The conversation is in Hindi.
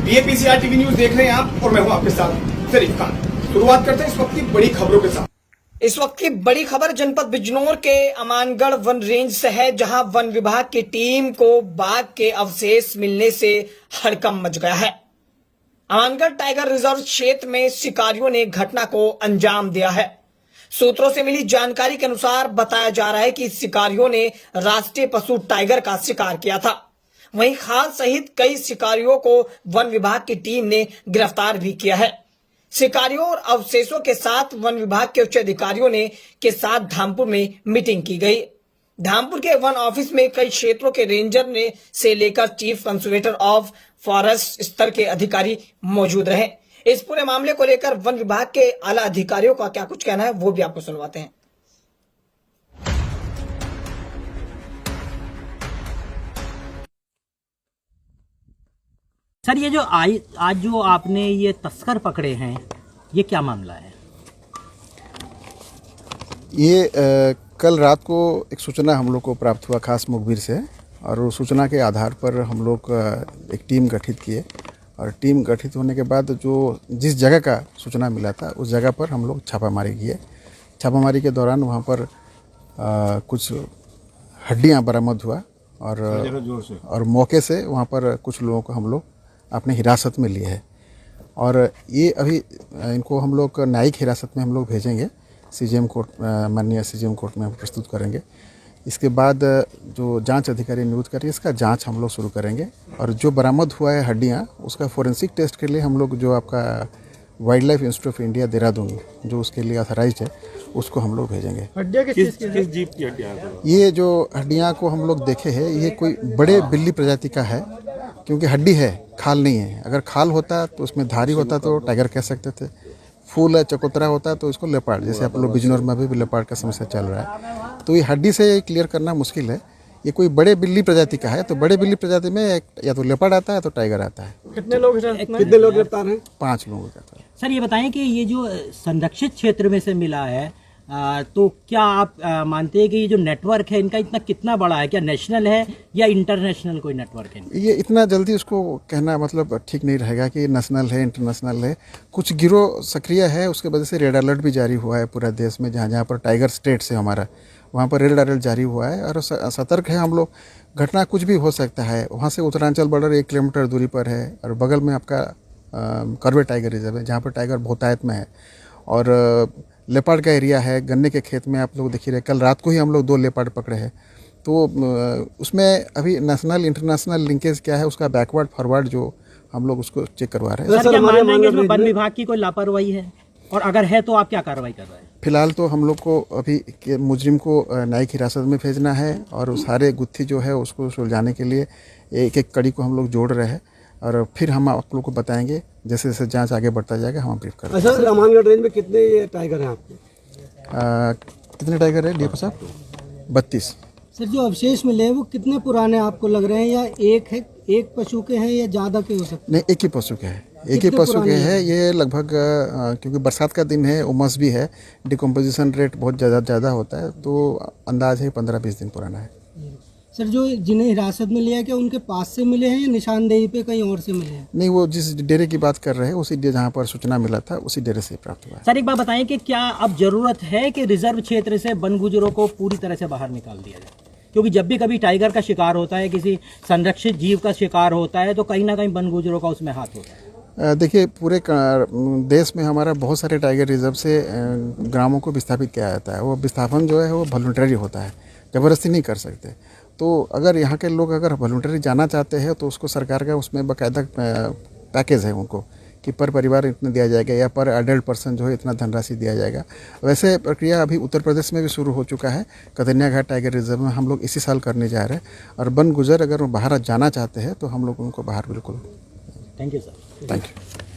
BAPCR टीवी न्यूज देख रहे हैं आप और मैं हूं आपके साथ जरीफ खान। शुरुआत करते हैं इस वक्त की बड़ी खबरों के साथ। इस वक्त की बड़ी खबर जनपद बिजनौर के अमानगढ़ वन रेंज से है, जहां वन विभाग की टीम को बाघ के अवशेष मिलने से हड़कंप मच गया है। अमानगढ़ टाइगर रिजर्व क्षेत्र में शिकारियों ने घटना को अंजाम दिया है। सूत्रों से मिली जानकारी के अनुसार बताया जा रहा है कि शिकारियों ने राष्ट्रीय पशु टाइगर का शिकार किया था। वहीं खाल सहित कई शिकारियों को वन विभाग की टीम ने गिरफ्तार भी किया है। शिकारियों और अवशेषों के साथ वन विभाग के उच्च अधिकारियों ने के साथ धामपुर में मीटिंग की गई। धामपुर के वन ऑफिस में कई क्षेत्रों के रेंजर ने से लेकर चीफ कंजर्वेटर ऑफ फॉरेस्ट स्तर के अधिकारी मौजूद रहे। इस पूरे मामले को लेकर वन विभाग के आला अधिकारियों का क्या कुछ कहना है वो भी आपको सुनवाते हैं। सर, ये जो आज जो आपने ये तस्कर पकड़े हैं, ये क्या मामला है? ये कल रात को एक सूचना हम लोग को प्राप्त हुआ खास मुखबिर से, और उस सूचना के आधार पर हम लोग एक टीम गठित किए, और टीम गठित होने के बाद जो जिस जगह का सूचना मिला था उस जगह पर हम लोग छापामारी किए। छापामारी के दौरान वहाँ पर कुछ हड्डियाँ बरामद हुआ, और मौके से वहाँ पर कुछ लोगों को हम लोग अपने हिरासत में लिए है। और ये अभी इनको हम लोग न्यायिक हिरासत में हम लोग भेजेंगे, CGM कोर्ट, माननीय CGM कोर्ट में हम प्रस्तुत करेंगे। इसके बाद जो जांच अधिकारी नियुक्त करेंगे, इसका जांच हम लोग शुरू करेंगे, और जो बरामद हुआ है हड्डियाँ उसका फोरेंसिक टेस्ट के लिए हम लोग जो आपका wild life institute of India Dehradun जो उसके लिए ऑथराइज्ड है उसको हम लोग भेजेंगे। हड्डियाँ किस जीव की हड्डियाँ? ये जो हड्डियाँ को हम लोग देखे हैं ये कोई बड़े बिल्ली प्रजाति का है, क्योंकि हड्डी है, खाल नहीं है। अगर खाल होता तो उसमें धारी होता तो टाइगर कह सकते थे। फूल है, चकोतरा होता तो इसको लेपर्ड, जैसे आप लोग बिजनौर में भी लेपर्ड का समस्या चल रहा है। तो ये हड्डी से क्लियर करना मुश्किल है। ये कोई बड़े बिल्ली प्रजाति का है, तो बड़े बिल्ली प्रजाति में या तो लेपर्ड आता है या तो टाइगर आता है। कितने लोग गिरफ्तार हैं? 5 लोगों का। सर, ये बताएं कि ये जो संरक्षित क्षेत्र में से मिला है, तो क्या आप मानते हैं कि ये जो नेटवर्क है इनका इतना कितना बड़ा है? क्या नेशनल है या इंटरनेशनल कोई नेटवर्क है? ये इतना जल्दी उसको कहना मतलब ठीक नहीं रहेगा कि नेशनल है इंटरनेशनल है। कुछ गिरोह सक्रिय है, उसके वजह से रेड अलर्ट भी जारी हुआ है पूरा देश में। जहाँ जहाँ पर टाइगर स्टेट से हमारा वहाँ पर रेड अलर्ट जारी हुआ है, और सतर्क है हम लोग। घटना कुछ भी हो सकता है। वहाँ से उत्तरांचल बॉर्डर 1 किलोमीटर दूरी पर है, और बगल में आपका करवे टाइगर रिजर्व है जहाँ पर टाइगर बहुतायत में है, और लेपर्ड का एरिया है। गन्ने के खेत में आप लोग देख ही रहे, कल रात को ही हम लोग 2 लेपर्ड पकड़े हैं। तो उसमें अभी नेशनल इंटरनेशनल लिंकेज क्या है उसका बैकवर्ड फॉरवर्ड जो हम लोग उसको चेक करवा रहे हैं। सर, क्या मान रहे हैं कि वन विभाग की कोई लापरवाही है, और अगर है तो आप क्या कार्रवाई कर रहे हैं? फिलहाल तो हम लोग को अभी मुजरिम को न्यायिक हिरासत में भेजना है, और सारे गुत्थी जो है उसको सुलझाने के लिए एक एक कड़ी को हम लोग जोड़ रहे हैं, और फिर हम आप लोग को बताएंगे जैसे जैसे जांच आगे बढ़ता जाएगा हम ब्रीफ करेंगे। सर, अमानगढ़ रेंज में कितने टाइगर हैं आपके? कितने टाइगर है डीएफओ साहब? 32। सर, जो अवशेष मिले हैं वो कितने पुराने आपको लग रहे हैं, या एक पशु के हैं या ज़्यादा के हो सकते हैं? नहीं, एक ही पशु के हैं, एक ही पशु के हैं। ये लगभग क्योंकि बरसात का दिन है, उमस भी है, डिकम्पोजिशन रेट बहुत ज़्यादा होता है, तो अंदाज है 15-20 दिन पुराना है। सर, जो जिन्हें हिरासत में लिया क्या उनके पास से मिले हैं या निशानदेही पे कहीं और से मिले हैं? नहीं, वो जिस डेरे की बात कर रहे हैं उसी जहाँ पर सूचना मिला था उसी डेरे से प्राप्त हुआ है। सर, एक बात बताएं कि क्या अब जरूरत है कि रिजर्व क्षेत्र से वन गुजरों को पूरी तरह से बाहर निकाल दिया जाए? क्योंकि जब भी कभी टाइगर का शिकार होता है, किसी संरक्षित जीव का शिकार होता है, तो कहीं ना कहीं वन गुजरों का उसमें हाथ होता है। देखिए, पूरे देश में हमारा बहुत सारे टाइगर रिजर्व से ग्रामों को विस्थापित किया जाता है। वो विस्थापन जो है वो वॉलंटरी होता है, ज़बरदस्ती नहीं कर सकते। तो अगर यहाँ के लोग अगर वॉलंटरी जाना चाहते हैं तो उसको सरकार का उसमें बाकायदा पैकेज है उनको कि पर परिवार इतना दिया जाएगा, या पर एडल्ट पर्सन जो है इतना धनराशि दिया जाएगा। वैसे प्रक्रिया अभी उत्तर प्रदेश में भी शुरू हो चुका है। कदनिया घाट टाइगर रिजर्व में हम लोग इसी साल करने जा रहे हैं, और वन गुजर अगर वो बाहर जाना चाहते हैं तो हम लोग उनको बाहर बिल्कुल। Thank you sir. Thank you.